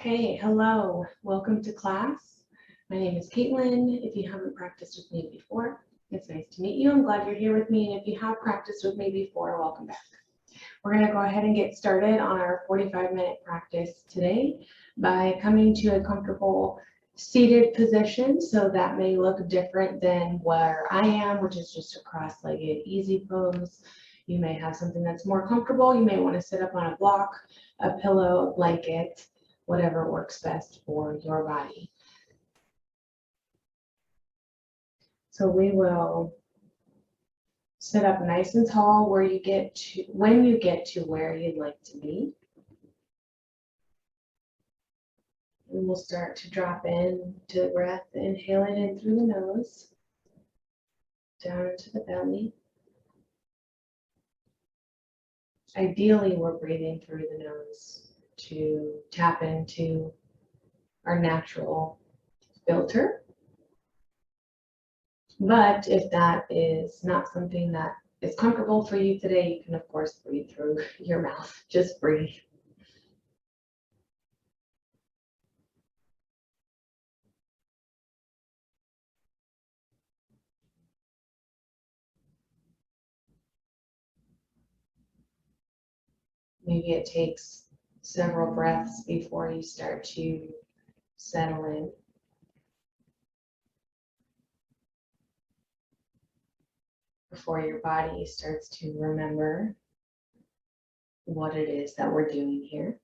Hey, hello, welcome to class. My name is Caitlin. If you haven't practiced with me before, it's nice to meet you. I'm glad you're here with me. And if you have practiced with me before, welcome back. We're going to go ahead and get started on our 45-minute practice today by coming to a comfortable seated position. So that may look different than where I am, which is just a cross-legged easy pose. You may have something that's more comfortable. You may want to sit up on a block, a pillow, a blanket, whatever works best for your body. So we will sit up nice and tall when you get to where you'd like to be. And we'll start to drop in to the breath, inhaling in through the nose, down into the belly. Ideally, we're breathing through the nose to tap into our natural filter. But if that is not something that is comfortable for you today, you can of course breathe through your mouth. Just breathe. Maybe it takes several breaths before you start to settle in. Before your body starts to remember what it is that we're doing here.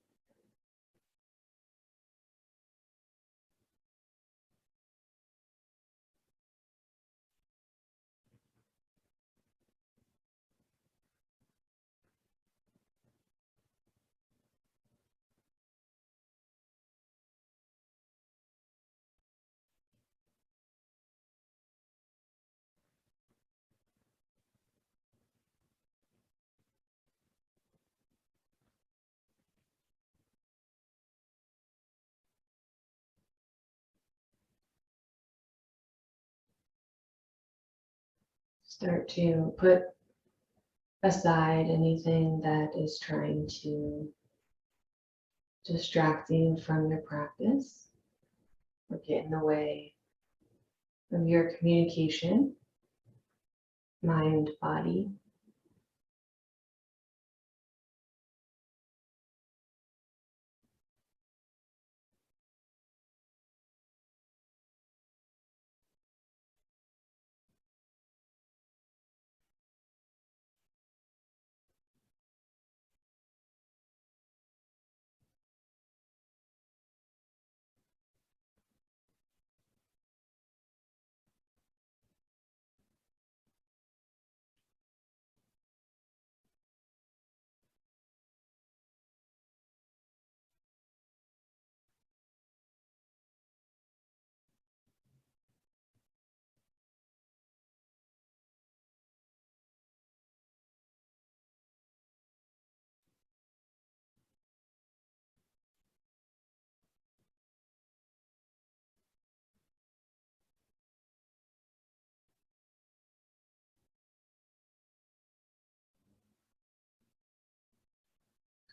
Start to put aside anything that is trying to distract you from your practice or get in the way of your communication, mind, body.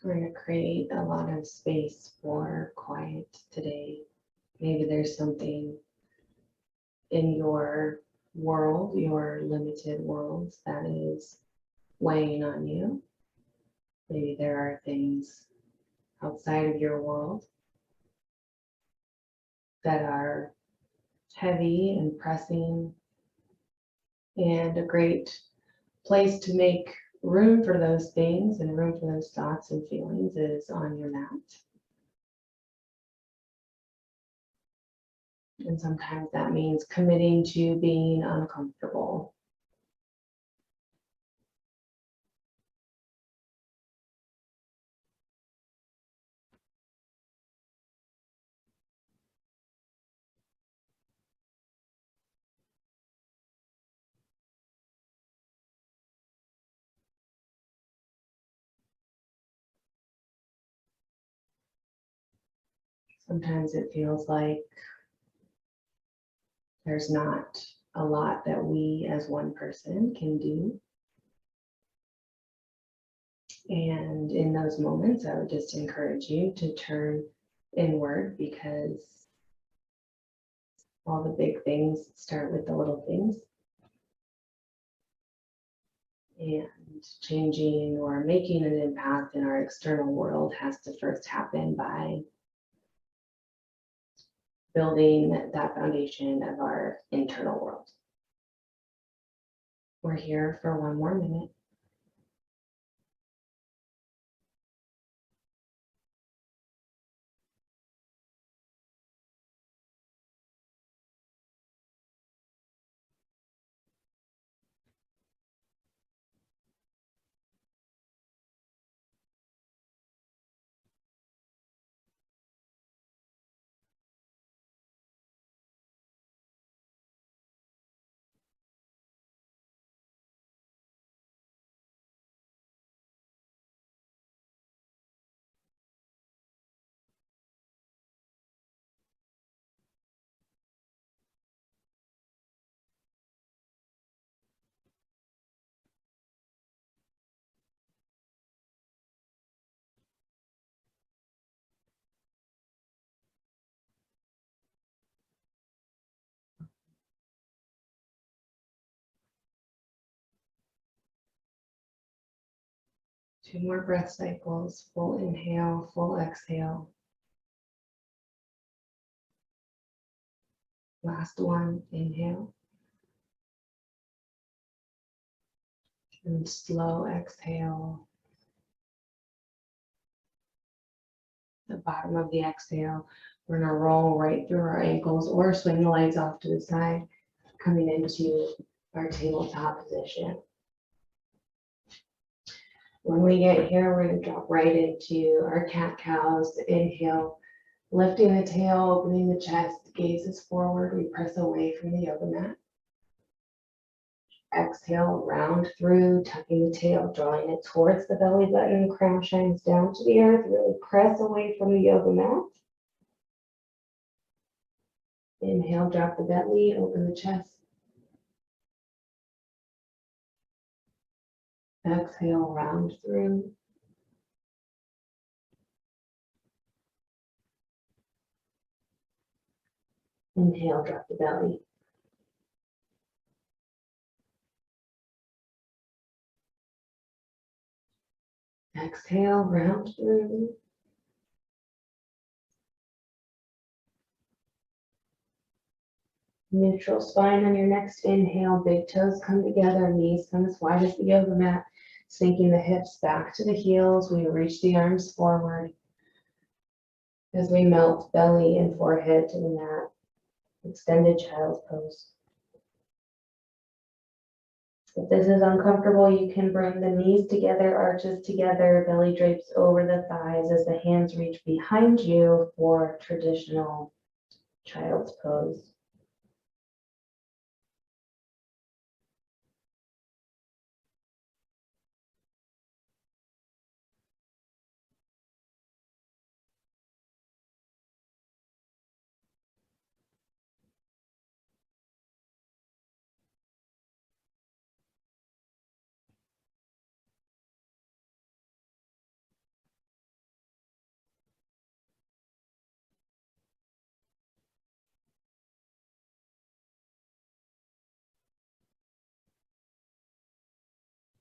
We're going to create a lot of space for quiet today. Maybe there's something in your world, your limited world, that is weighing on you. Maybe there are things outside of your world that are heavy and pressing, and a great place to make room for those things and room for those thoughts and feelings is on your mat. And sometimes that means committing to being uncomfortable. Sometimes it feels like there's not a lot that we as one person can do. And in those moments, I would just encourage you to turn inward, because all the big things start with the little things. And changing or making an impact in our external world has to first happen by building that foundation of our internal world. We're here for one more minute. Two more breath cycles, full inhale, full exhale. Last one, inhale. And slow exhale. The bottom of the exhale, we're gonna roll right through our ankles or swing the legs off to the side, coming into our tabletop position. When we get here, we're gonna drop right into our cat-cows. Inhale, lifting the tail, opening the chest, gazes forward, we press away from the yoga mat. Exhale, round through, tucking the tail, drawing it towards the belly button, crown shines down to the earth, really press away from the yoga mat. Inhale, drop the belly, open the chest. Exhale, round through. Inhale, drop the belly. Exhale, round through. Neutral spine on your next inhale, big toes come together, knees come as wide as the yoga mat, sinking the hips back to the heels. We reach the arms forward as we melt belly and forehead to the mat. Extended child's pose. If this is uncomfortable, you can bring the knees together, arches together, belly drapes over the thighs as the hands reach behind you for traditional child's pose.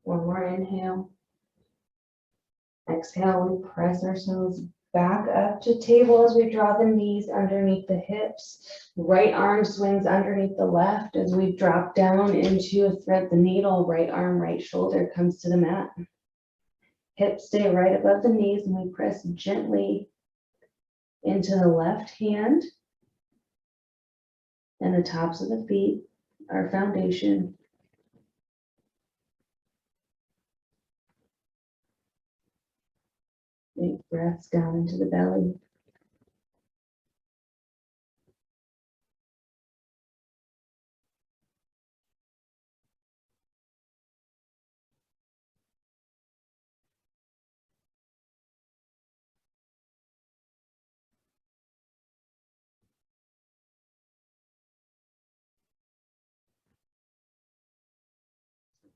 One more inhale. Exhale, we press ourselves back up to table as we draw the knees underneath the hips. Right arm swings underneath the left as we drop down into a thread the needle. Right arm, right shoulder comes to the mat. Hips stay right above the knees and we press gently into the left hand and the tops of the feet, our foundation. Big breaths down into the belly.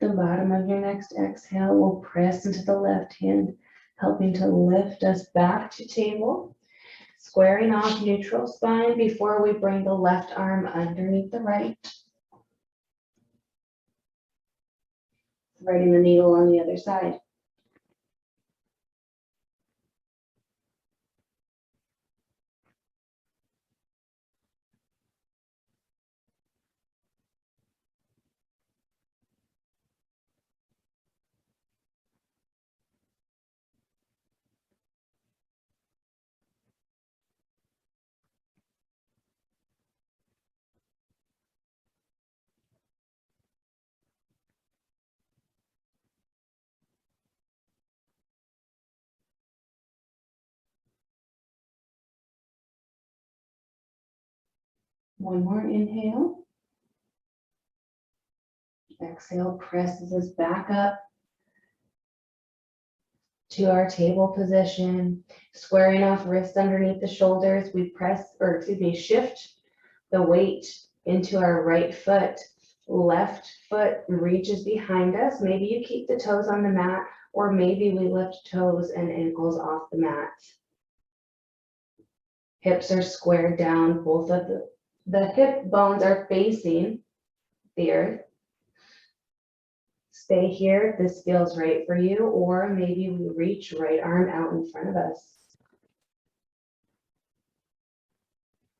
The bottom of your next exhale will press into the left hand, helping to lift us back to table. Squaring off neutral spine before we bring the left arm underneath the right. Threading the needle on the other side. One more inhale. Exhale, presses us back up to our table position. Squaring off wrists underneath the shoulders, we shift the weight into our right foot. Left foot reaches behind us. Maybe you keep the toes on the mat, or maybe we lift toes and ankles off the mat. Hips are squared down. Both of the hip bones are facing the earth. Stay here if this feels right for you, or maybe we reach right arm out in front of us.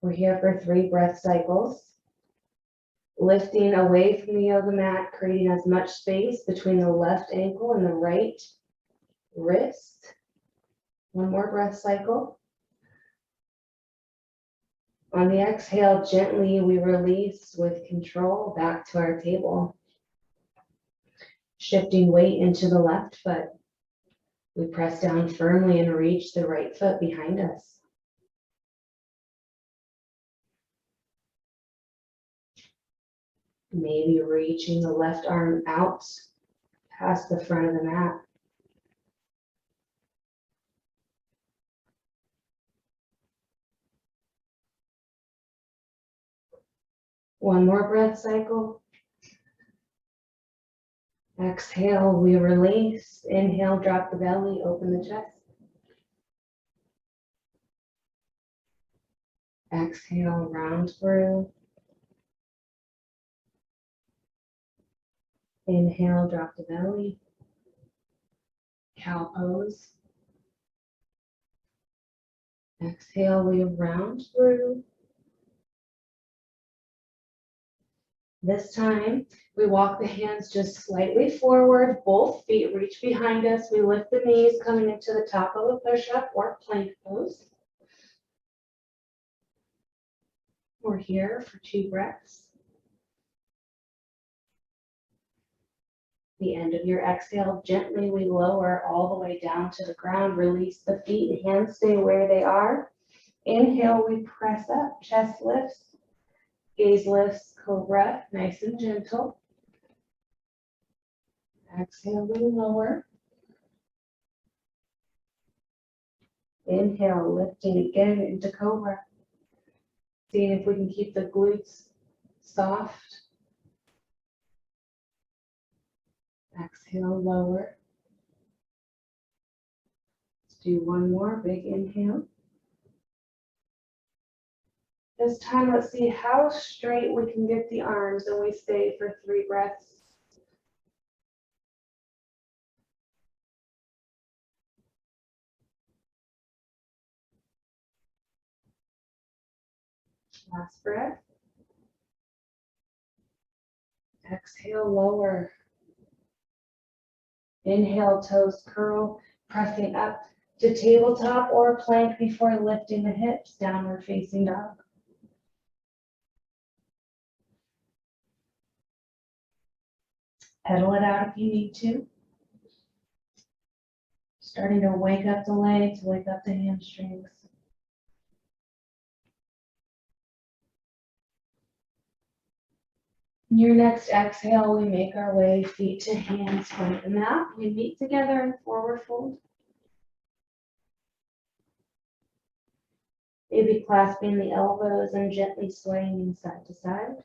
We're here for 3 breath cycles. Lifting away from the yoga mat, creating as much space between the left ankle and the right wrist. One more breath cycle. On the exhale, gently we release with control back to our table. Shifting weight into the left foot. We press down firmly and reach the right foot behind us. Maybe reaching the left arm out past the front of the mat. One more breath cycle. Exhale, we release. Inhale, drop the belly, open the chest. Exhale, round through. Inhale, drop the belly. Cow pose. Exhale, we round through. This time, we walk the hands just slightly forward. Both feet reach behind us. We lift the knees coming into the top of a push-up or plank pose. We're here for 2 breaths. The end of your exhale, gently we lower all the way down to the ground. Release the feet, hands stay where they are. Inhale, we press up, chest lifts, gaze lifts, cobra, nice and gentle. Exhale, we lower. Inhale, lifting again into cobra. Seeing if we can keep the glutes soft. Exhale, lower. Let's do one more big inhale. This time, let's see how straight we can get the arms, and we stay for 3 breaths. Last breath. Exhale, lower. Inhale, toes curl, pressing up to tabletop or plank before lifting the hips, downward facing dog. Pedal it out if you need to. Starting to wake up the legs, wake up the hamstrings. In your next exhale, we make our way feet to hands, front of the mat. We meet together in forward fold. Maybe clasping the elbows and gently swaying side to side.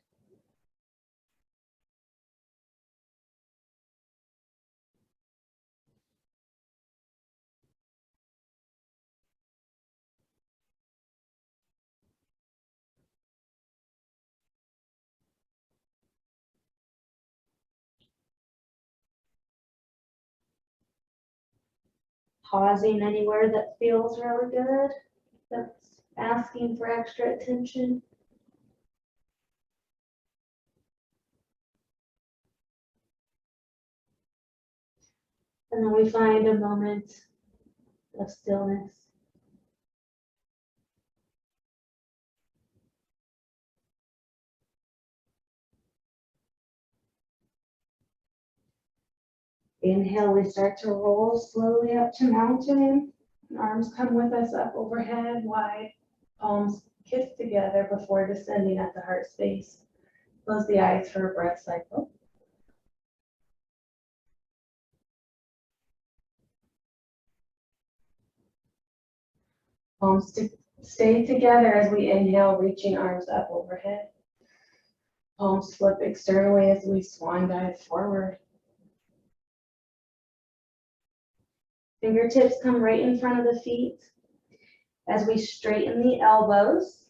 Pausing anywhere that feels really good, that's asking for extra attention. And then we find a moment of stillness. Inhale, we start to roll slowly up to mountain. Arms come with us up overhead, wide, palms kiss together before descending at the heart space. Close the eyes for a breath cycle. Palms stay together as we inhale, reaching arms up overhead. Palms flip externally as we swan dive forward. Fingertips come right in front of the feet. As we straighten the elbows,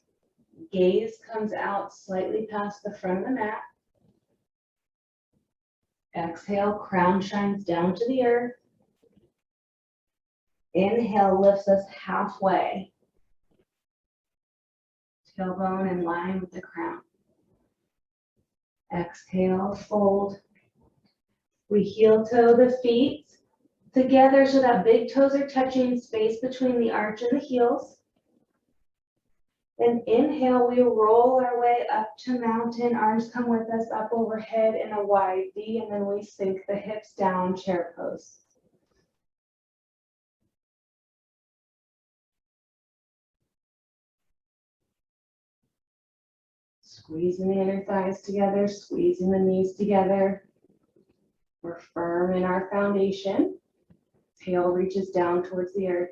gaze comes out slightly past the front of the mat. Exhale, crown shines down to the earth. Inhale lifts us halfway. Tailbone in line with the crown. Exhale, fold. We heel toe the feet together so that big toes are touching, space between the arch and the heels. Then inhale, we roll our way up to mountain. Arms come with us up overhead in a wide V, and then we sink the hips down, chair pose. Squeezing the inner thighs together, squeezing the knees together. We're firm in our foundation. Tail reaches down towards the earth.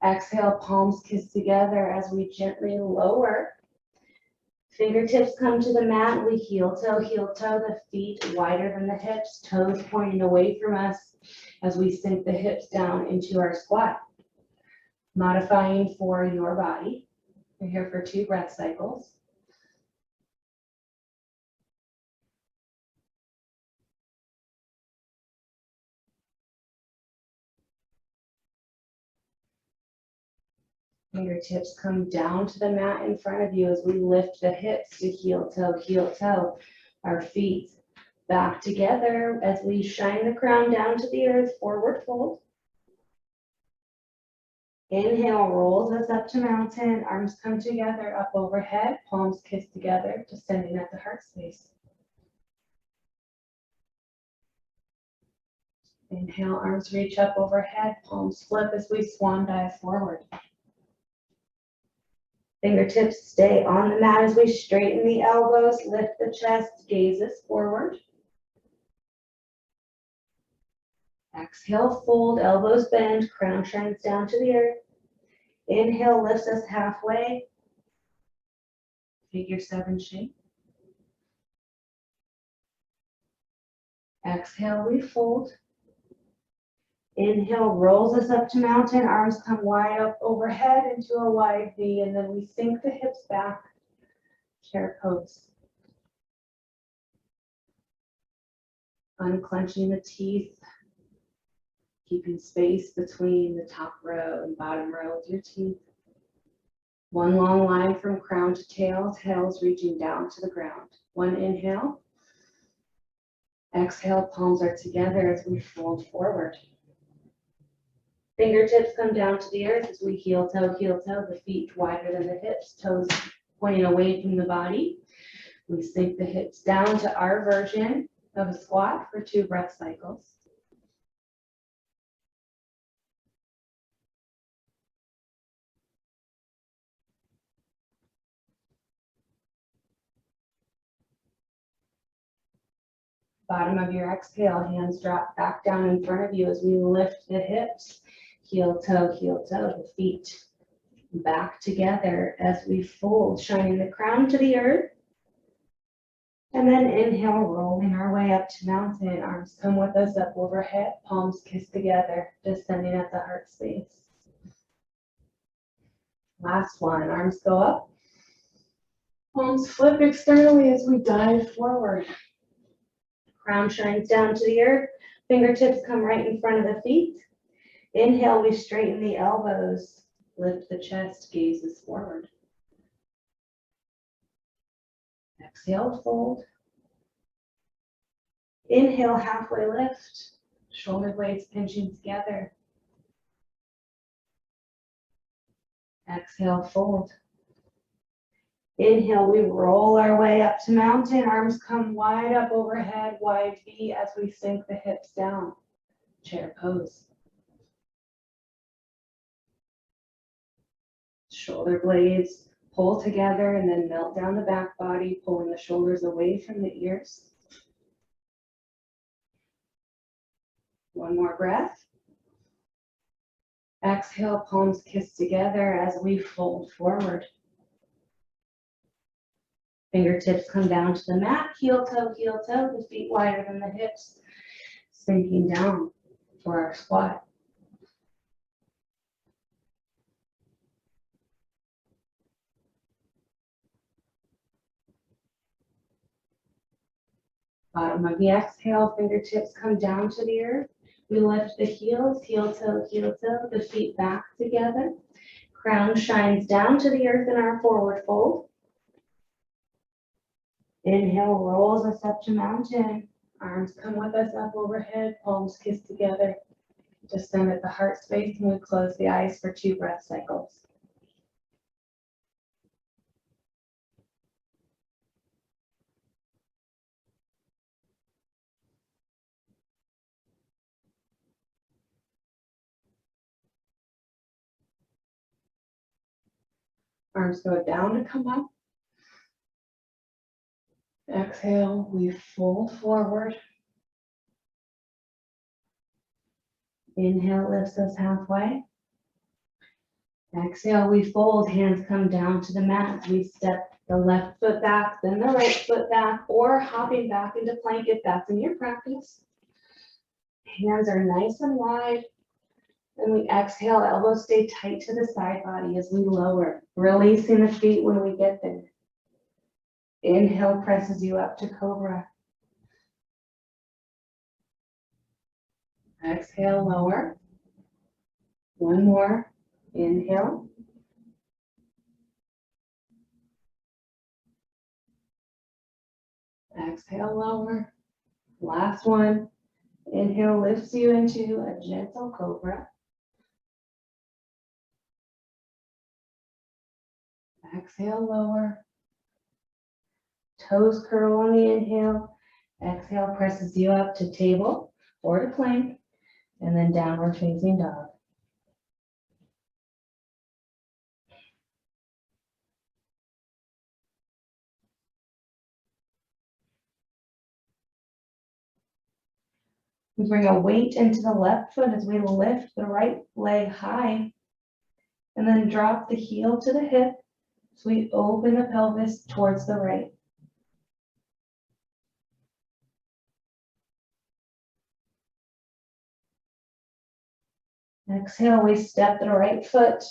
Exhale, palms kiss together as we gently lower. Fingertips come to the mat. We heel toe, the feet wider than the hips, toes pointing away from us as we sink the hips down into our squat. Modifying for your body. We're here for 2 breath cycles. Fingertips come down to the mat in front of you as we lift the hips to heel toe. Our feet back together as we shine the crown down to the earth, forward fold. Inhale rolls us up to mountain, arms come together up overhead, palms kiss together, descending at the heart space. Inhale, arms reach up overhead, palms flip as we swan dive forward. Fingertips stay on the mat as we straighten the elbows, lift the chest, gazes forward. Exhale, fold, elbows bend, crown shines down to the earth. Inhale lifts us halfway. Figure 7 shape. Exhale, we fold. Inhale rolls us up to mountain, arms come wide up overhead into a wide V, and then we sink the hips back, chair pose. Unclenching the teeth, keeping space between the top row and bottom row with your teeth. One long line from crown to tail, tails reaching down to the ground. One inhale. Exhale, palms are together as we fold forward. Fingertips come down to the earth as we heel toe, the feet wider than the hips, toes pointing away from the body. We sink the hips down to our version of a squat for 2 breath cycles. Bottom of your exhale, hands drop back down in front of you as we lift the hips, heel toe, the feet back together as we fold, shining the crown to the earth. And then inhale, rolling our way up to mountain. Arms come with us up overhead, palms kiss together, descending at the heart space. Last one, arms go up. Palms flip externally as we dive forward. Crown shines down to the earth. Fingertips come right in front of the feet. Inhale, we straighten the elbows, lift the chest, gazes forward. Exhale, fold. Inhale, halfway lift, shoulder blades pinching together. Exhale, fold. Inhale, we roll our way up to mountain. Arms come wide up overhead, wide V as we sink the hips down. Chair pose. Shoulder blades pull together and then melt down the back body, pulling the shoulders away from the ears. One more breath. Exhale, palms kiss together as we fold forward. Fingertips come down to the mat, heel toe, the feet wider than the hips, sinking down for our squat. Bottom of the exhale, fingertips come down to the earth. We lift the heels, heel toe, the feet back together. Crown shines down to the earth in our forward fold. Inhale rolls us up to mountain. Arms come with us up overhead, palms kiss together. Descend at the heart space and we close the eyes for 2 breath cycles. Arms go down to come up. Exhale, we fold forward. Inhale lifts us halfway. Exhale, we fold, hands come down to the mat. We step the left foot back, then the right foot back, or hopping back into plank if that's in your practice. Hands are nice and wide. And we exhale, elbows stay tight to the side body as we lower, releasing the feet when we get there. Inhale presses you up to cobra. Exhale, lower. One more. Inhale. Exhale, lower. Last one. Inhale lifts you into a gentle cobra. Exhale, lower. Toes curl on the inhale. Exhale presses you up to table or to plank, and then downward facing dog. We bring a weight into the left foot as we lift the right leg high, and then drop the heel to the hip so we open the pelvis towards the right. Exhale, we step the right foot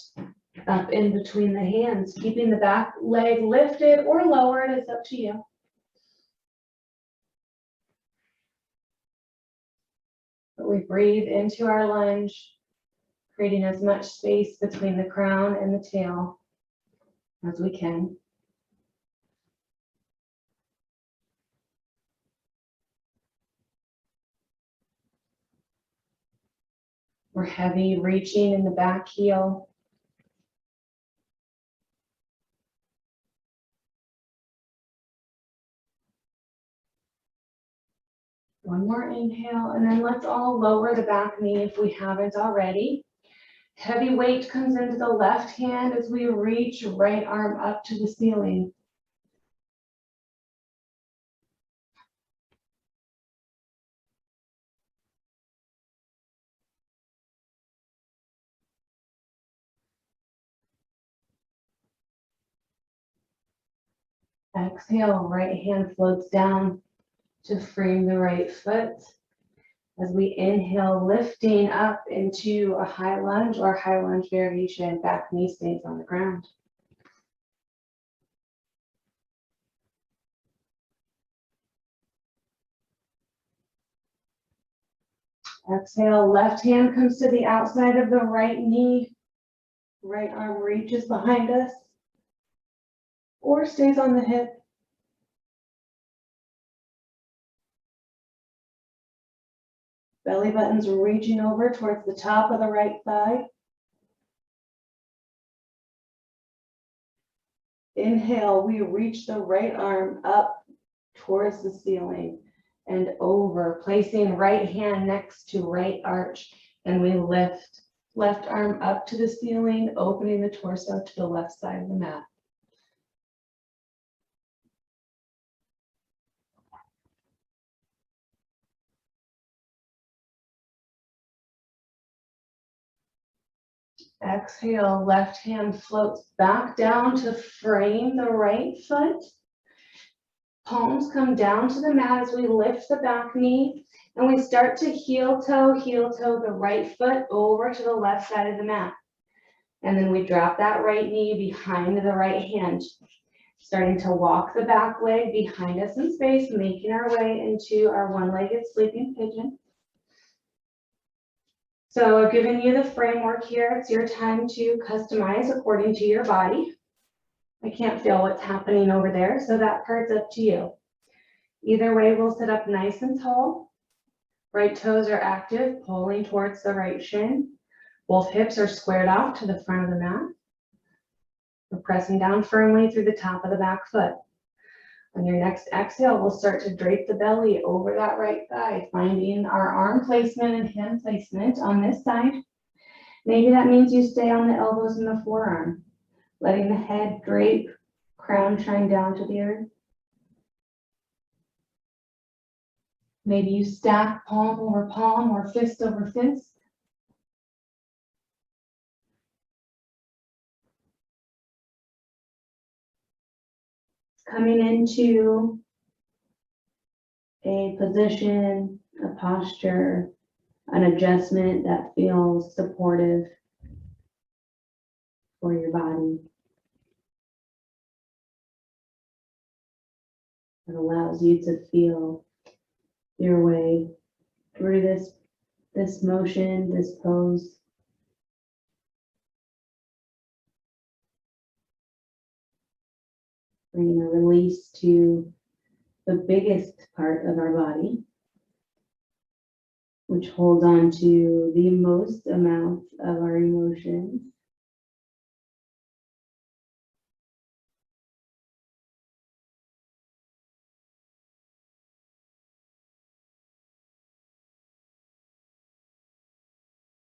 up in between the hands, keeping the back leg lifted or lowered, it's up to you. But we breathe into our lunge, creating as much space between the crown and the tail as we can. We're heavy, reaching in the back heel. One more inhale, and then let's all lower the back knee if we haven't already. Heavy weight comes into the left hand as we reach right arm up to the ceiling. Exhale, right hand floats down to frame the right foot. As we inhale, lifting up into a high lunge or high lunge variation, back knee stays on the ground. Exhale, left hand comes to the outside of the right knee. Right arm reaches behind us or stays on the hip. Belly button's reaching over towards the top of the right thigh. Inhale, we reach the right arm up towards the ceiling and over, placing right hand next to right arch, and we lift left arm up to the ceiling, opening the torso to the left side of the mat. Exhale, left hand floats back down to frame the right foot. Palms come down to the mat as we lift the back knee, and we start to heel toe the right foot over to the left side of the mat. And then we drop that right knee behind the right hand, starting to walk the back leg behind us in space, making our way into our one-legged sleeping pigeon. So I've given you the framework here. It's your time to customize according to your body. I can't feel what's happening over there, so that part's up to you. Either way, we'll sit up nice and tall. Right toes are active, pulling towards the right shin. Both hips are squared off to the front of the mat. We're pressing down firmly through the top of the back foot. On your next exhale, we'll start to drape the belly over that right thigh, finding our arm placement and hand placement on this side. Maybe that means you stay on the elbows and the forearm, letting the head drape, crown shine down to the earth. Maybe you stack palm over palm or fist over fist. Coming into a position, a posture, an adjustment that feels supportive for your body. It allows you to feel your way through this motion, this pose. Bringing a release to the biggest part of our body, which holds on to the most amount of our emotions.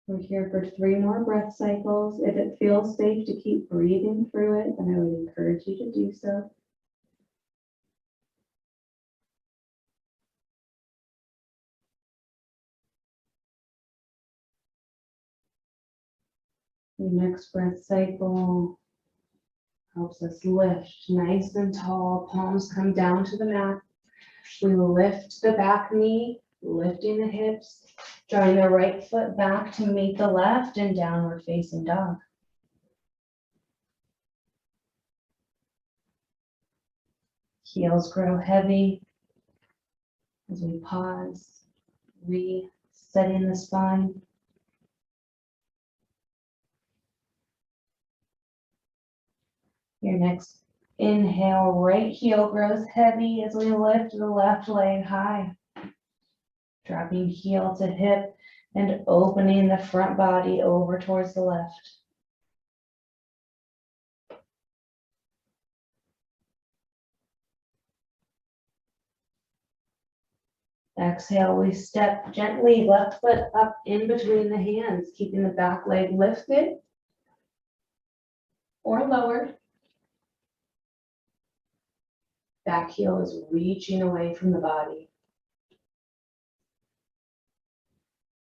We're here for 3 more breath cycles. If it feels safe to keep breathing through it, then I would encourage you to do so. The next breath cycle helps us lift nice and tall. Palms come down to the mat. We lift the back knee, lifting the hips, drawing the right foot back to meet the left, and downward facing dog. Heels grow heavy as we pause, resetting the spine. Your next inhale, right heel grows heavy as we lift the left leg high. Dropping heel to hip and opening the front body over towards the left. Exhale, we step gently left foot up in between the hands, keeping the back leg lifted or lowered. Back heel is reaching away from the body.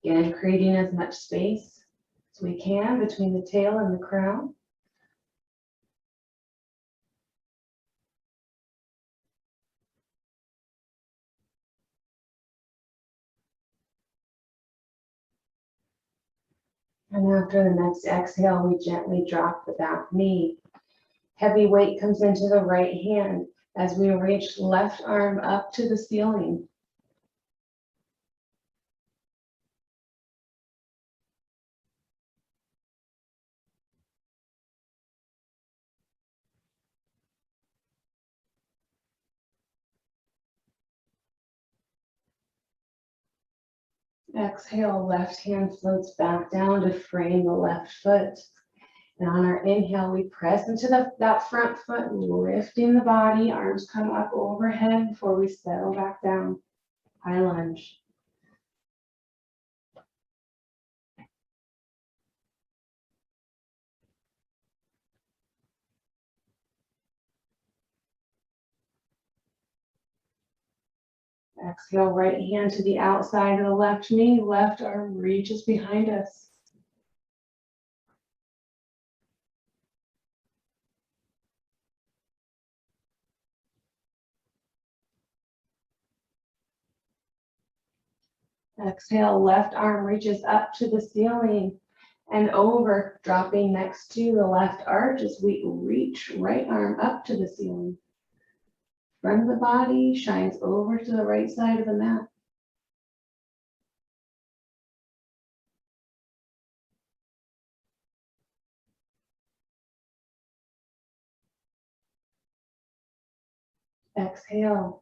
Again, creating as much space as we can between the tail and the crown. And after the next exhale, we gently drop the back knee. Heavy weight comes into the right hand as we reach left arm up to the ceiling. Exhale, left hand floats back down to frame the left foot. And on our inhale, we press into that front foot, lifting the body, arms come up overhead before we settle back down. High lunge. Exhale, right hand to the outside of the left knee, left arm reaches behind us. Exhale, left arm reaches up to the ceiling and over, dropping next to the left arch as we reach right arm up to the ceiling. Front of the body shines over to the right side of the mat. Exhale,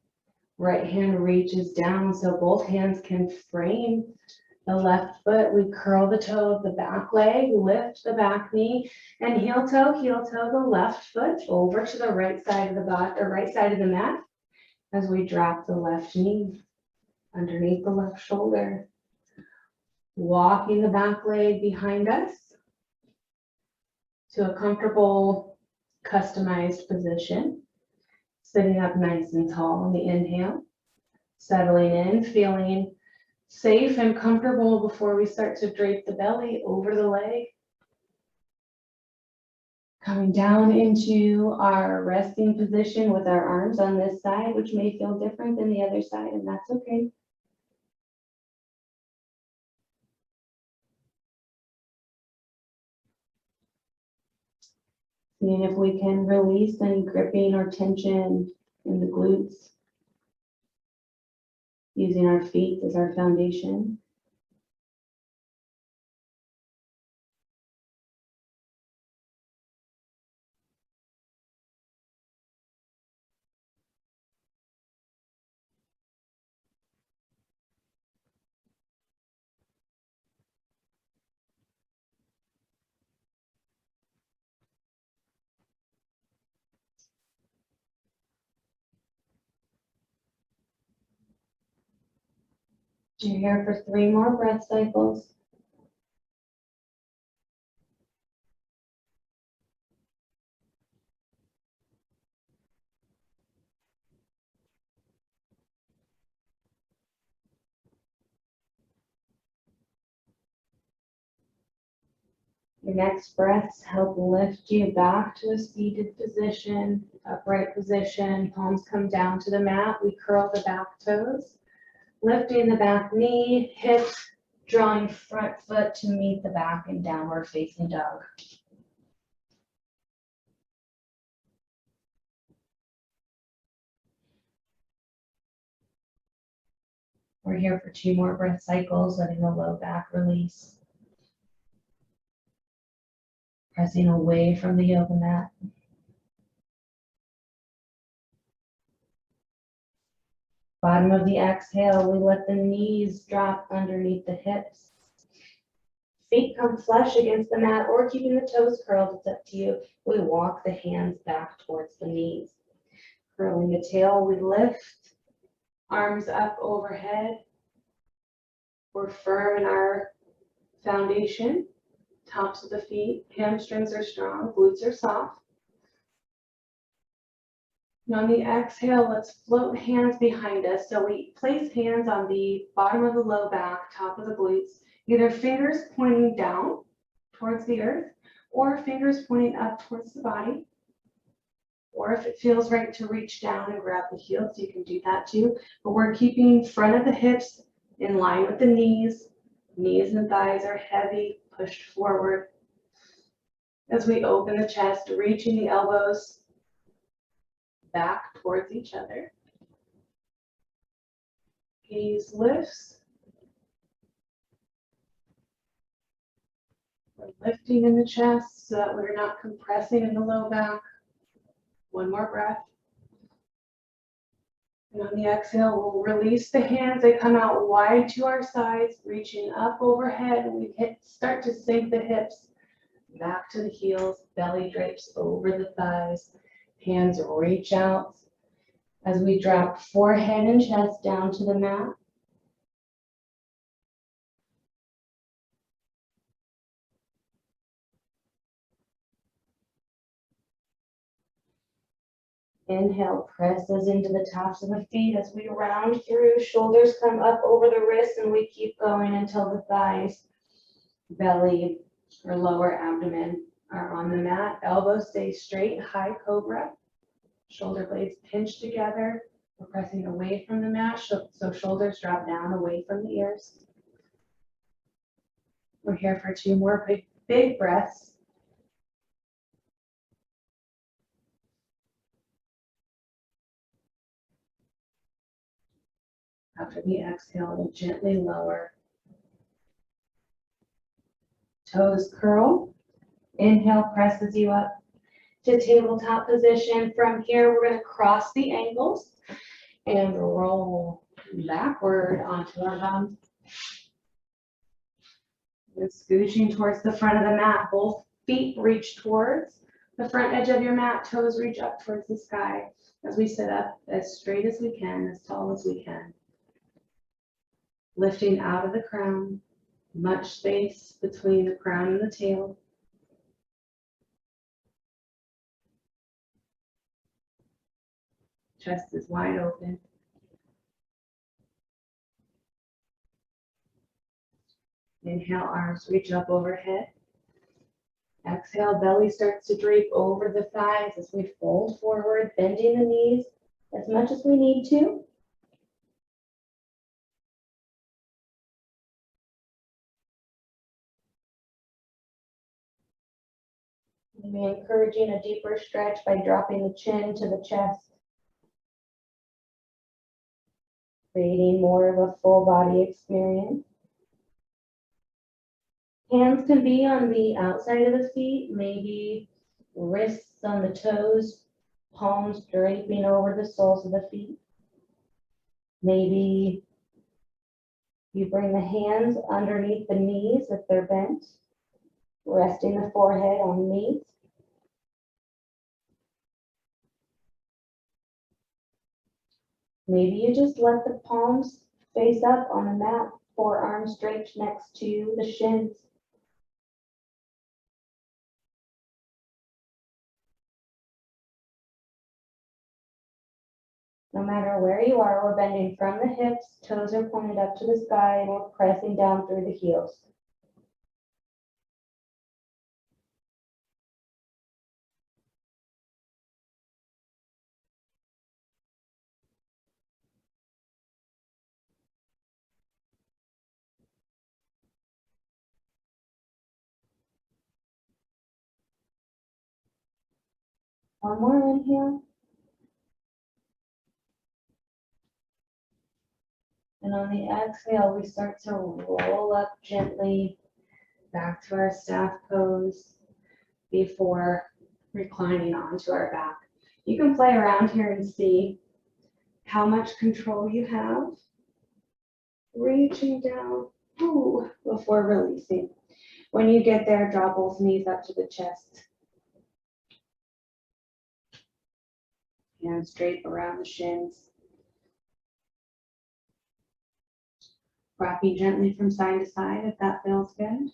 right hand reaches down so both hands can frame the left foot. We curl the toe of the back leg, lift the back knee, and heel toe the left foot over to the right side of the body, or right side of the mat as we drop the left knee underneath the left shoulder. Walking the back leg behind us to a comfortable, customized position. Sitting up nice and tall on the inhale, settling in, feeling safe and comfortable before we start to drape the belly over the leg. Coming down into our resting position with our arms on this side, which may feel different than the other side, and that's okay. Seeing if we can release any gripping or tension in the glutes. Using our feet as our foundation. You're here for 3 more breath cycles. Your next breaths help lift you back to a seated position, upright position. Palms come down to the mat. We curl the back toes, lifting the back knee, hips, drawing front foot to meet the back in downward facing dog. We're here for 2 more breath cycles, letting the low back release. Pressing away from the yoga mat. Bottom of the exhale, we let the knees drop underneath the hips. Feet come flush against the mat or keeping the toes curled, it's up to you. We walk the hands back towards the knees. Curling the tail, we lift, arms up overhead. We're firm in our foundation. Tops of the feet, hamstrings are strong, glutes are soft. And on the exhale, let's float hands behind us. So we place hands on the bottom of the low back, top of the glutes, either fingers pointing down towards the earth or fingers pointing up towards the body. Or if it feels right to reach down and grab the heels, you can do that too. But we're keeping front of the hips in line with the knees. Knees and thighs are heavy, pushed forward. As we open the chest, reaching the elbows back towards each other. Gaze lifts. We're lifting in the chest so that we're not compressing in the low back. 1 more breath. And on the exhale, we'll release the hands. They come out wide to our sides, reaching up overhead. And we start to sink the hips back to the heels. Belly drapes over the thighs. Hands reach out as we drop forehead and chest down to the mat. Inhale, presses into the tops of the feet as we round through. Shoulders come up over the wrists, and we keep going until the thighs, belly, or lower abdomen are on the mat. Elbows stay straight, high cobra. Shoulder blades pinch together. We're pressing away from the mat, so shoulders drop down away from the ears. We're here for 2 more big breaths. After the exhale, we'll gently lower. Toes curl. Inhale presses you up to tabletop position. From here, we're going to cross the ankles and roll backward onto our bum. And scooching towards the front of the mat. Both feet reach towards the front edge of your mat. Toes reach up towards the sky as we sit up as straight as we can, as tall as we can. Lifting out of the crown, much space between the crown and the tail. Chest is wide open. Inhale, arms reach up overhead. Exhale, belly starts to drape over the thighs as we fold forward, bending the knees as much as we need to. Maybe encouraging a deeper stretch by dropping the chin to the chest. Creating more of a full body experience. Hands can be on the outside of the feet, maybe wrists on the toes, palms draping over the soles of the feet. Maybe you bring the hands underneath the knees if they're bent, resting the forehead on the knees. Maybe you just let the palms face up on the mat, forearms draped next to the shins. No matter where you are, we're bending from the hips, toes are pointed up to the sky, and we're pressing down through the heels. One more inhale. And on the exhale, we start to roll up gently back to our staff pose before reclining onto our back. You can play around here and see how much control you have. Reaching down before releasing. When you get there, draw both knees up to the chest. Hands straight around the shins. Rocking gently from side to side if that feels good.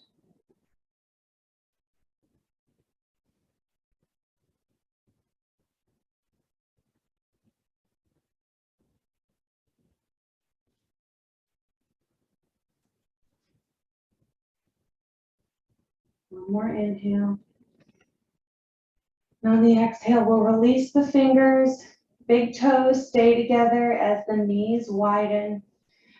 One more inhale. And on the exhale, we'll release the fingers. Big toes stay together as the knees widen.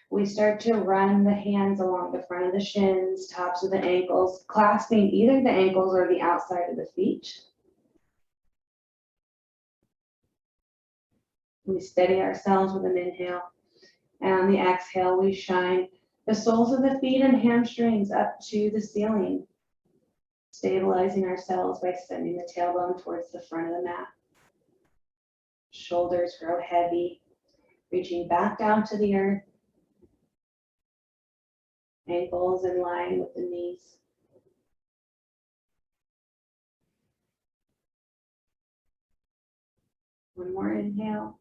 We start to run the hands along the front of the shins, tops of the ankles, clasping either the ankles or the outside of the feet. We steady ourselves with an inhale. And on the exhale, we shine the soles of the feet and hamstrings up to the ceiling, stabilizing ourselves by sending the tailbone towards the front of the mat. Shoulders grow heavy. reaching back down to the earth. Ankles in line with the knees. One more inhale.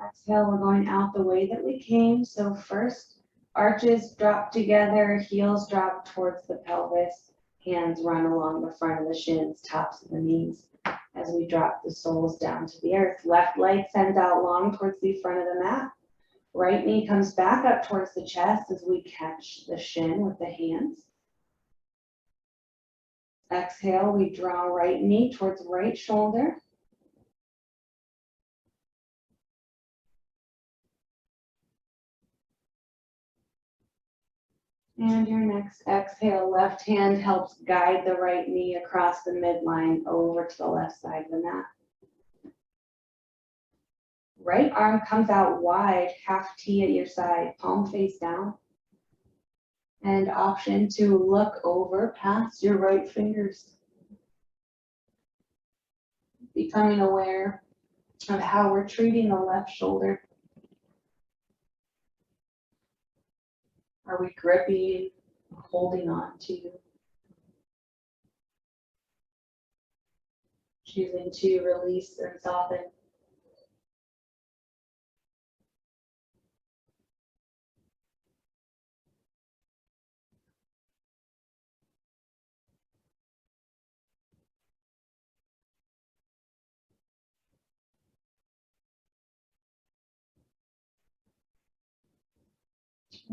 Exhale, we're going out the way that we came. So first, arches drop together, heels drop towards the pelvis, hands run along the front of the shins, tops of the knees. As we drop the soles down to the earth, left leg sends out long towards the front of the mat. Right knee comes back up towards the chest as we catch the shin with the hands. Exhale, we draw right knee towards right shoulder. And your next exhale, left hand helps guide the right knee across the midline over to the left side of the mat. Right arm comes out wide, half T at your side, palm face down. And option to look over past your right fingers. Becoming aware of how we're treating the left shoulder. Are we gripping, holding on to? Choosing to release and soften.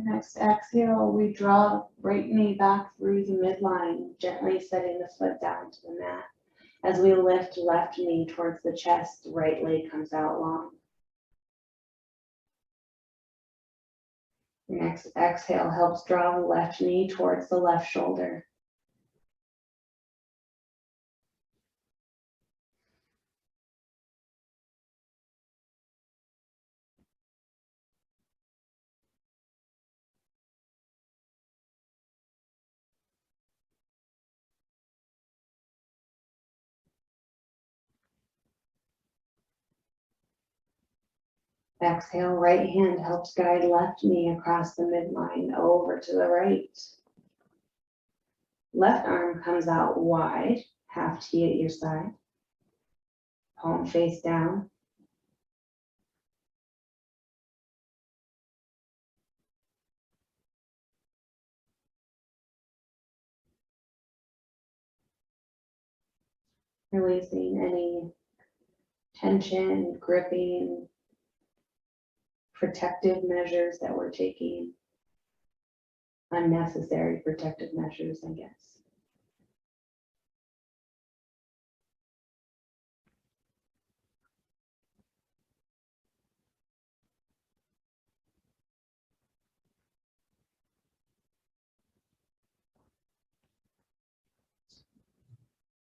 Next exhale, we draw right knee back through the midline, gently setting the foot down to the mat. As we lift left knee towards the chest, right leg comes out long. Next exhale helps draw the left knee towards the left shoulder. Exhale, right hand helps guide left knee across the midline over to the right. Left arm comes out wide, half T at your side. Palm face down. Releasing any tension, gripping, protective measures that we're taking. Unnecessary protective measures, I guess.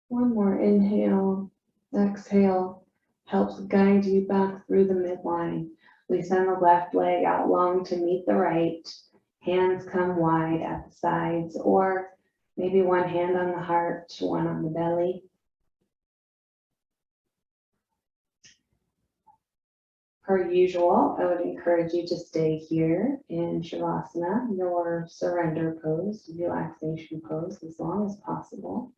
One more inhale, exhale, helps guide you back through the midline. We send the left leg out long to meet the right. Hands come wide at the sides, or maybe one hand on the heart, one on the belly. Per usual, I would encourage you to stay here in Shavasana, your surrender pose, relaxation pose, as long as possible.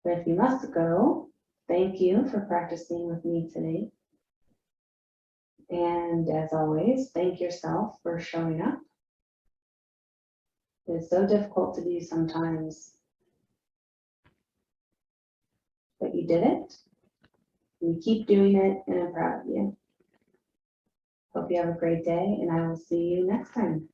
But if you must go, thank you for practicing with me today. And as always, thank yourself for showing up. It's so difficult to do sometimes, but you did it. You keep doing it, and I'm proud of you. Hope you have a great day, and I will see you next time.